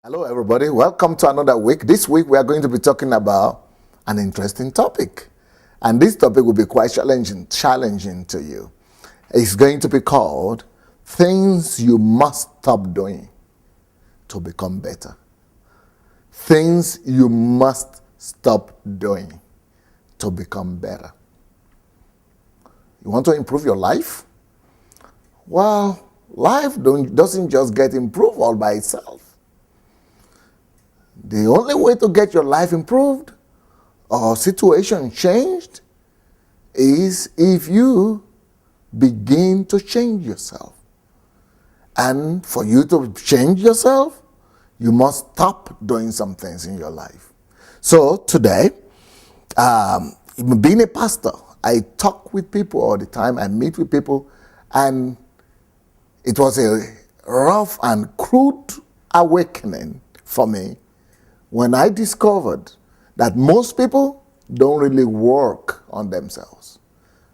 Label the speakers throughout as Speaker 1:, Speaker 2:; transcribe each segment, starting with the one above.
Speaker 1: Hello, everybody. Welcome to another week. This week, we are going to be talking about an interesting topic. And this topic will be quite challenging to you. It's going to be called Things You Must Stop Doing to Become Better. Things you must stop doing to become better. You want to improve your life? Well, life doesn't just get improved all by itself. The only way to get your life improved or situation changed is if you begin to change yourself. And for you to change yourself, you must stop doing some things in your life. So today, being a pastor, I talk with people all the time. I meet with people, and it was a rough and crude awakening for me when I discovered that most people don't really work on themselves.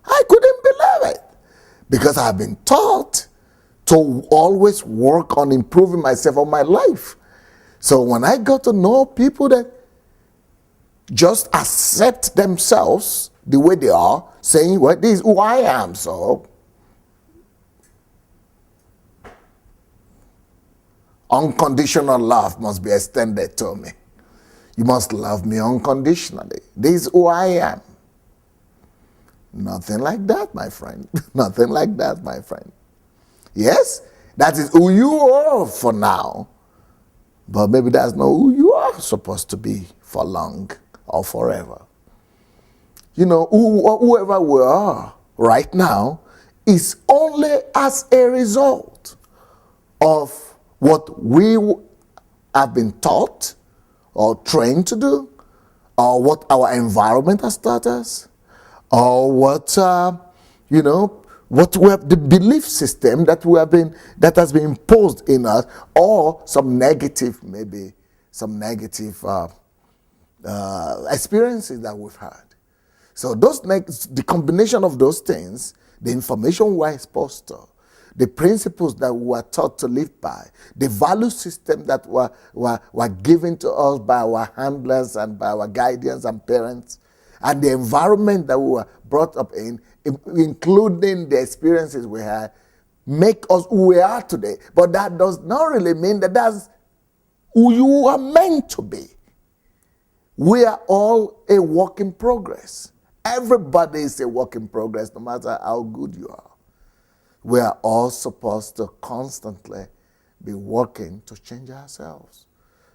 Speaker 1: I couldn't believe it because I've been taught to always work on improving myself or my life. So when I got to know people that just accept themselves the way they are, saying, well, this is who I am, so unconditional love must be extended to me. You must love me unconditionally. This is who I am. Nothing like that, my friend. Nothing like that, my friend. Yes, that is who you are for now. But maybe that's not who you are supposed to be for long or forever. You know, whoever we are right now is only as a result of what we have been taught or trained to do, or what our environment has taught us, or what what we have, the belief system that has been imposed in us, or some negative experiences that we've had. So the combination of those things, the information we're exposed to, the principles that we were taught to live by, the value system that were given to us by our handlers and by our guardians and parents, and the environment that we were brought up in, including the experiences we had, make us who we are today. But that does not really mean that that's who you are meant to be. We are all a work in progress. Everybody is a work in progress, no matter how good you are. We are all supposed to constantly be working to change ourselves.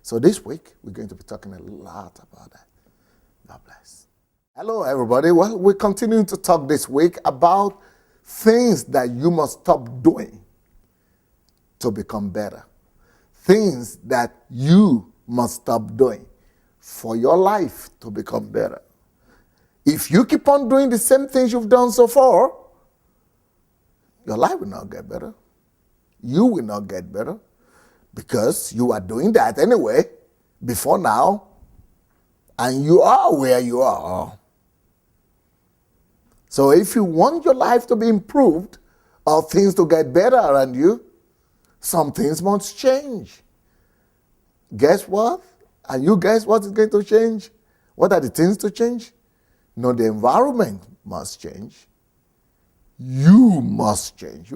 Speaker 1: So this week, we're going to be talking a lot about that. God bless. Hello, everybody. Well, we're continuing to talk this week about things that you must stop doing to become better. Things that you must stop doing for your life to become better. If you keep on doing the same things you've done so far, your life will not get better. You will not get better because you are doing that anyway before now, and you are where you are. So if you want your life to be improved or things to get better around you, some things must change. Guess what? And you guess what is going to change? What are the things to change? No, the environment must change. You must change.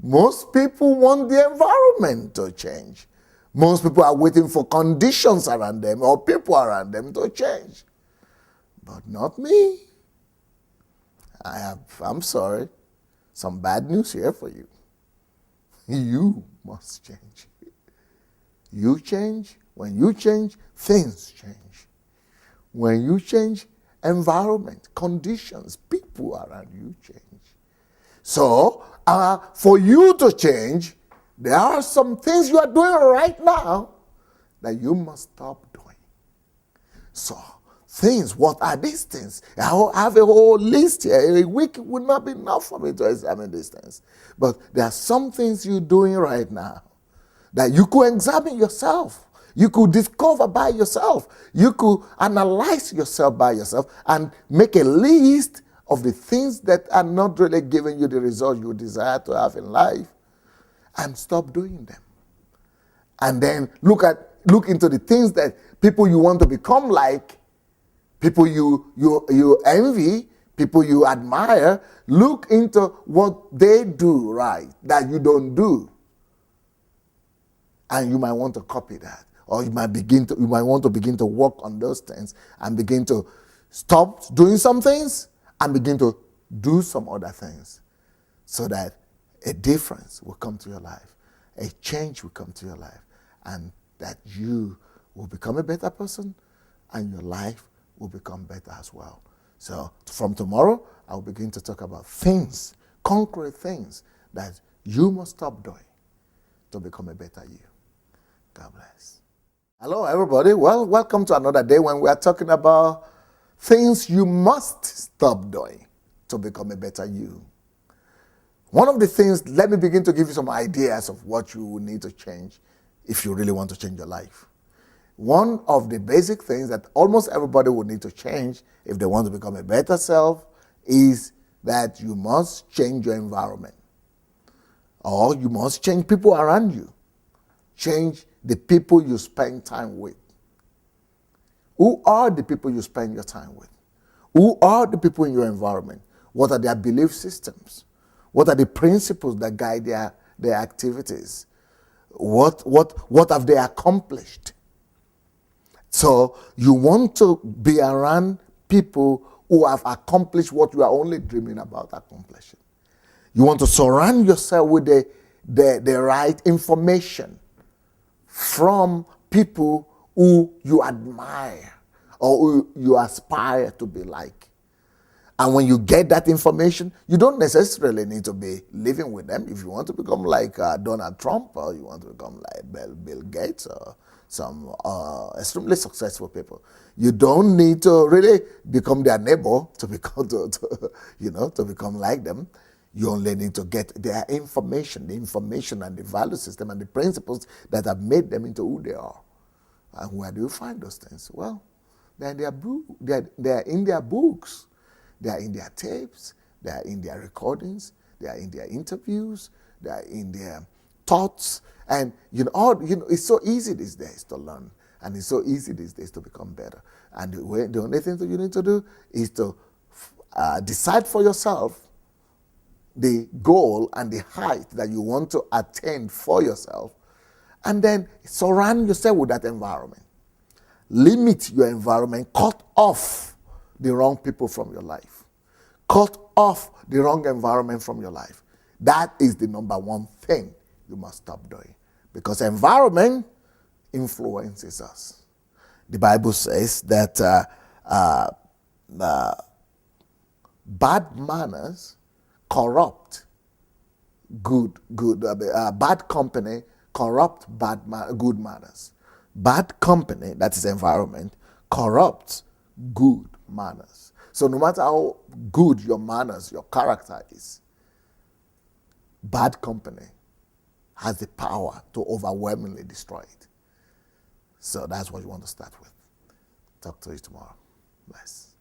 Speaker 1: Most people want the environment to change. Most people are waiting for conditions around them or people around them to change. But not me. I'm sorry, some bad news here for you. You must change. You change. When you change, things change. When you change, environment, conditions, people around you change. So, for you to change, there are some things you are doing right now that you must stop doing. So, things, what are these things? I have a whole list here. A week would not be enough for me to examine these things. But there are some things you're doing right now that you could examine yourself. You could discover by yourself. You could analyze yourself by yourself and make a list of the things that are not really giving you the results you desire to have in life, and stop doing them. And then look into the things that people you want to become like, people you envy, people you admire. Look into what they do right that you don't do. And you might want to copy that. Or you might want to begin to work on those things and begin to stop doing some things and begin to do some other things, so that a difference will come to your life, a change will come to your life, and that you will become a better person and your life will become better as well. So from tomorrow, I'll begin to talk about things, concrete things that you must stop doing to become a better you. God bless. Hello, everybody. Well, welcome to another day when we are talking about things you must stop doing to become a better you. One of the things, let me begin to give you some ideas of what you will need to change if you really want to change your life. One of the basic things that almost everybody will need to change if they want to become a better self is that you must change your environment. Or you must change people around you. Change the people you spend time with. Who are the people you spend your time with? Who are the people in your environment? What are their belief systems? What are the principles that guide their activities? What have they accomplished? So you want to be around people who have accomplished what you are only dreaming about accomplishing. You want to surround yourself with the right information from people who you admire or who you aspire to be like. And when you get that information, you don't necessarily need to be living with them. If you want to become like Donald Trump, or you want to become like Bill Gates, or some extremely successful people, you don't need to really become their neighbor to become to become like them. You only need to get their information, the information and the value system and the principles that have made them into who they are. And where do you find those things? Well, they're in their they're in their books. They are in their tapes, they are in their recordings, they are in their interviews, they are in their thoughts. And it's so easy these days to learn, and it's so easy these days to become better. And the only thing that you need to do is to decide for yourself the goal and the height that you want to attain for yourself, and then surround yourself with that environment. Limit your environment, cut off the wrong people from your life. Cut off the wrong environment from your life. That is the number one thing you must stop doing. Because environment influences us. The Bible says that bad manners corrupt bad company corrupt good manners. Bad company, that is environment, corrupts good manners. So no matter how good your manners, your character is, bad company has the power to overwhelmingly destroy it. So that's what you want to start with. Talk to you tomorrow. Bless.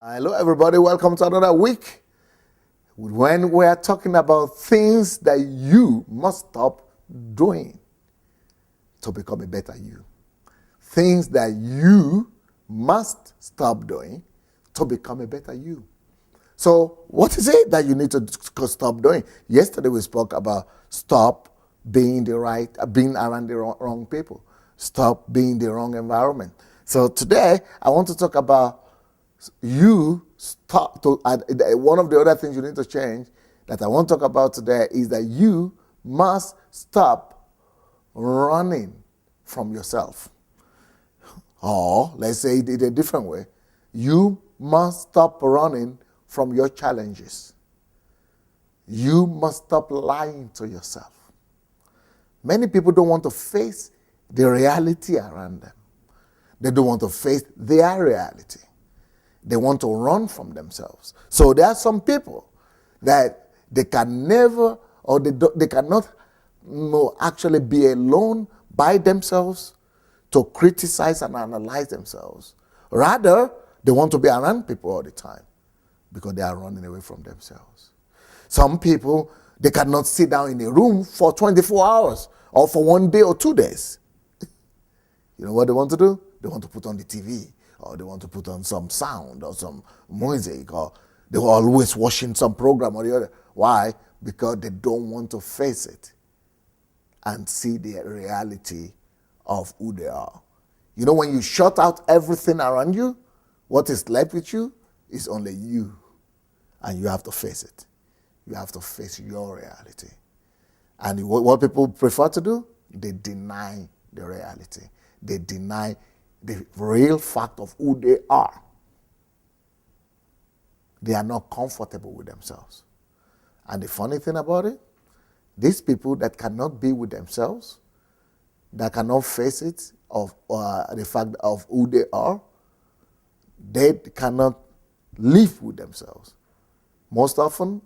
Speaker 1: Hello, everybody. Welcome to another week when we are talking about things that you must stop doing to become a better you. Things that you must stop doing to become a better you. So what is it that you need to stop doing? Yesterday we spoke about stop being around the wrong people. Stop being the wrong environment. So today I want to talk about one of the other things you need to change that I want to talk about today is that you must stop running from yourself. Or let's say it a different way. You must stop running from your challenges. You must stop lying to yourself. Many people don't want to face the reality around them. They don't want to face their reality. They want to run from themselves. So there are some people that they can never, or they cannot actually be alone by themselves to criticize and analyze themselves. Rather, they want to be around people all the time because they are running away from themselves. Some people, they cannot sit down in a room for 24 hours or for 1 day or 2 days. You know what they want to do? They want to put on the TV, or they want to put on some sound or some music, or they're always watching some program or the other. Why? Because they don't want to face it and see the reality of who they are. You know, when you shut out everything around you, what is left with you is only you. And you have to face it. You have to face your reality. And what people prefer to do? They deny the reality. They deny the real fact of who they are. They are not comfortable with themselves. And the funny thing about it, these people that cannot be with themselves, that cannot face it of the fact of who they are, they cannot live with themselves. Most often,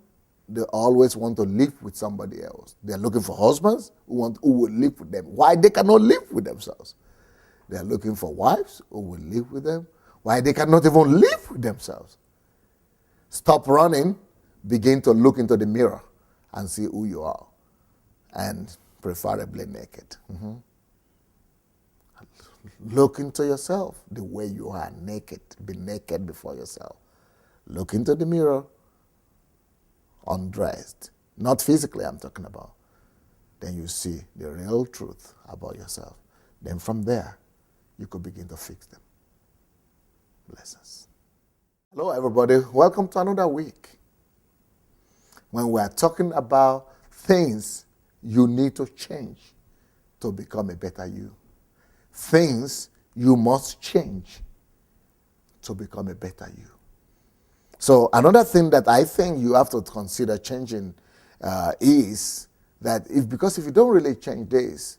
Speaker 1: they always want to live with somebody else. They're looking for husbands who will live with them. Why? They cannot live with themselves. They're looking for wives who will live with them. Why? They cannot even live with themselves. Stop running, begin to look into the mirror and see who you are, and preferably naked. Look into yourself the way you are, naked. Be naked before yourself. Look into the mirror, undressed. Not physically, I'm talking about. Then you see the real truth about yourself. Then from there, you could begin to fix them. Blessings. Hello, everybody. Welcome to another week when we are talking about things you need to change to become a better you. Things you must change to become a better you. So another thing that I think you have to consider changing is that because if you don't really change this,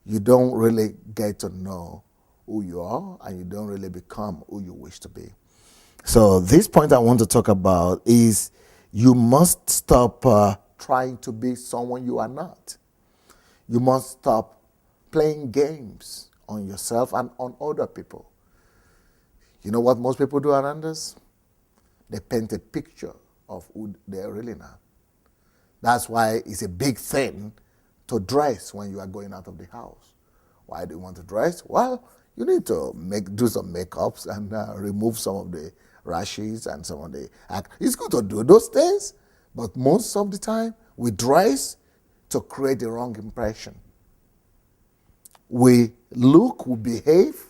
Speaker 1: you don't really get to know who you are, and you don't really become who you wish to be. So this point I want to talk about is you must stop trying to be someone you are not. You must stop playing games on yourself and on other people. You know what most people do around us? They paint a picture of who they're really not. That's why it's a big thing to dress when you are going out of the house. Why do you want to dress? Well, you need to do some makeups and remove some of the rashes and some of the acne. It's good to do those things, but most of the time we dress to create the wrong impression. We behave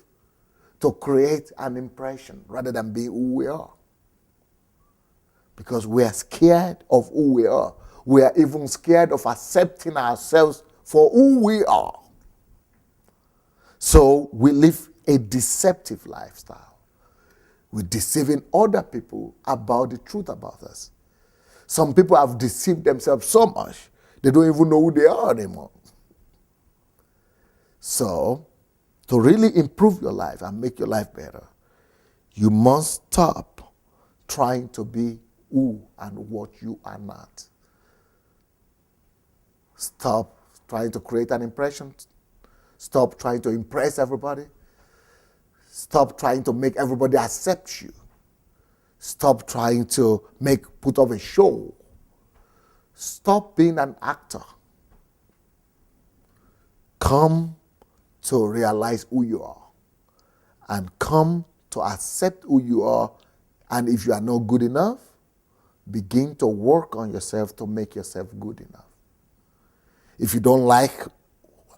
Speaker 1: to create an impression rather than being who we are. Because we are scared of who we are. We are even scared of accepting ourselves for who we are. So we live a deceptive lifestyle. We're deceiving other people about the truth about us. Some people have deceived themselves so much, they don't even know who they are anymore. So, to really improve your life and make your life better, you must stop trying to be who and what you are not. Stop trying to create an impression. Stop trying to impress everybody. Stop trying to make everybody accept you. Stop trying to put up a show. Stop being an actor. Come to realize who you are and come to accept who you are. And if you are not good enough, begin to work on yourself to make yourself good enough. If you don't like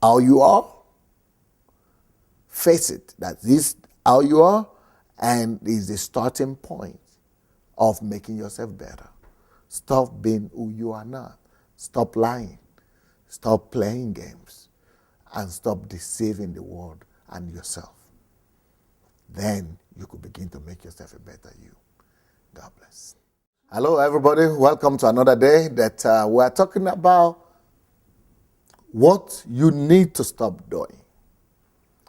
Speaker 1: how you are, face it, that this is how you are, and is the starting point of making yourself better. Stop being who you are not. Stop lying. Stop playing games. And stop deceiving the world and yourself. Then you could begin to make yourself a better you. God bless. Hello, everybody. Welcome to another day that we're talking about what you need to stop doing.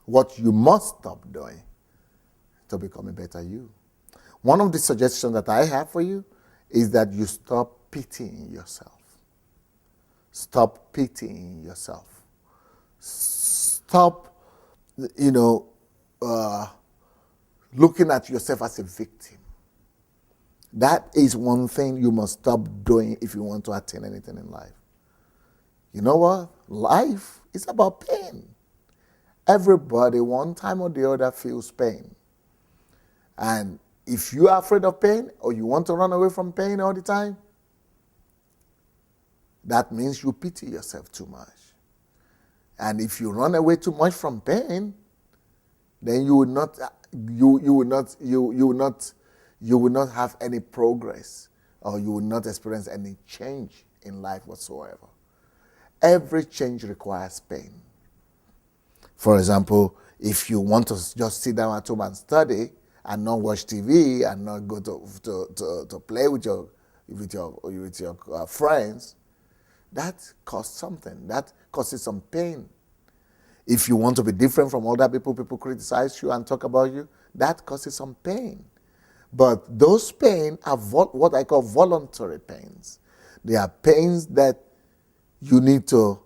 Speaker 1: What you must stop doing to become a better you. One of the suggestions that I have for you is that you stop pitying yourself. Stop pitying yourself. Stop, looking at yourself as a victim. That is one thing you must stop doing if you want to attain anything in life. You know what? Life It's about pain. Everybody, one time or the other, feels pain. And if you are afraid of pain or you want to run away from pain all the time, that means you pity yourself too much. And if you run away too much from pain, then you will not have any progress, or you will not experience any change in life whatsoever. Every change requires pain. For example, if you want to just sit down at home and study and not watch TV and not go to play with your friends, that costs something. That causes some pain. If you want to be different from other people, people criticize you and talk about you, that causes some pain. But those pains are what I call voluntary pains. They are pains that you need to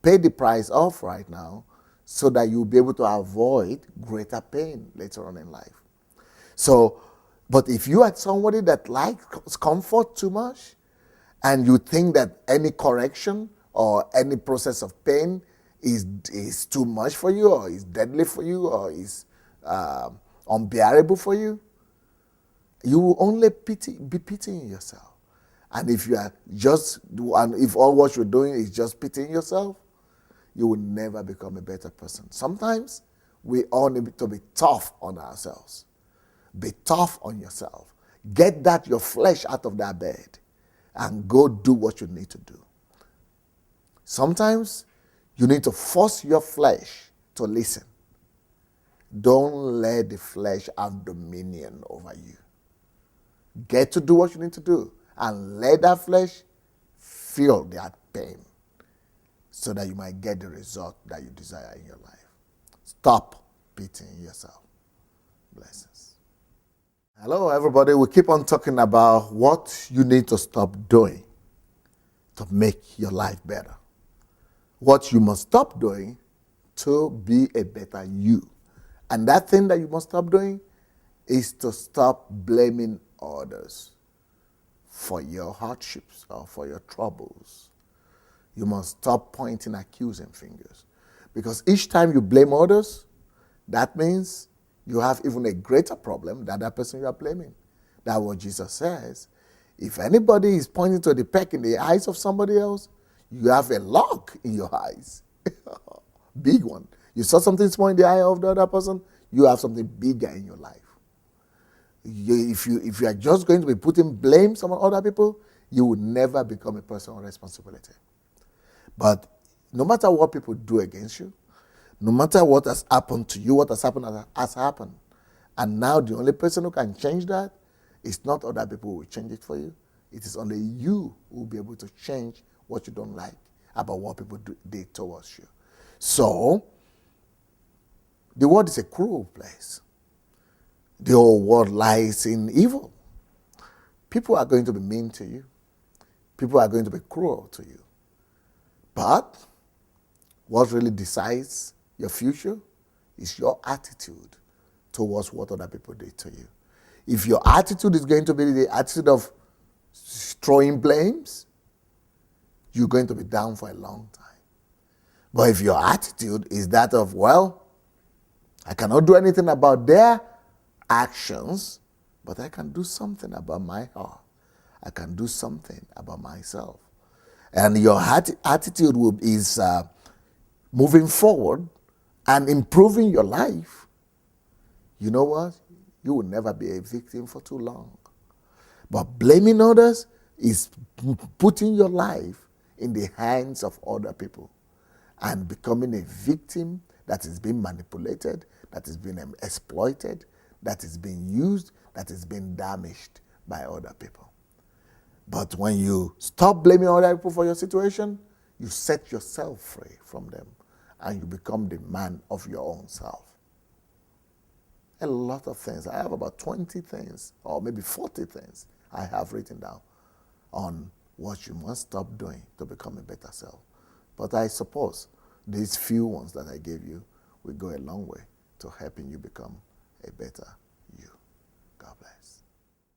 Speaker 1: pay the price of right now so that you'll be able to avoid greater pain later on in life. So, but if you are somebody that likes comfort too much, and you think that any correction or any process of pain is too much for you, or is deadly for you, or is unbearable for you, you will only be pitying yourself. And if if all what you're doing is just pitying yourself, you will never become a better person. Sometimes we all need to be tough on ourselves. Be tough on yourself. Get your flesh out of that bed and go do what you need to do. Sometimes you need to force your flesh to listen. Don't let the flesh have dominion over you. Get to do what you need to do and let that flesh feel that pain so that you might get the result that you desire in your life. Stop pitying yourself. Blessings. Hello, everybody. We keep on talking about what you need to stop doing to make your life better. What you must stop doing to be a better you. And that thing that you must stop doing is to stop blaming others for your hardships or for your troubles. You must stop pointing accusing fingers. Because each time you blame others, that means you have even a greater problem than that person you are blaming. That's what Jesus says. If anybody is pointing to the peck in the eyes of somebody else, you have a log in your eyes. Big one. You saw something small in the eye of the other person, you have something bigger in your life. If you are just going to be putting blame on other people, you will never become a person of responsibility. But no matter what people do against you, no matter what has happened to you, what has happened has happened. And now the only person who can change that is not other people who will change it for you. It is only you who will be able to change what you don't like about what people did towards you. So, the world is a cruel place. The whole world lies in evil. People are going to be mean to you. People are going to be cruel to you. But what really decides your future is your attitude towards what other people did to you. If your attitude is going to be the attitude of throwing blames, you're going to be down for a long time. But if your attitude is that of, well, I cannot do anything about their actions, but I can do something about my heart. I can do something about myself. And your attitude is moving forward and improving your life. You know what? You will never be a victim for too long. But blaming others is putting your life in the hands of other people and becoming a victim that is being manipulated, that is being exploited, that is being used, that is being damaged by other people. But when you stop blaming other people for your situation, you set yourself free from them and you become the man of your own self. A lot of things. I have about 20 things or maybe 40 things I have written down on what you must stop doing to become a better self. But I suppose these few ones that I gave you will go a long way to helping you become a better you. God bless.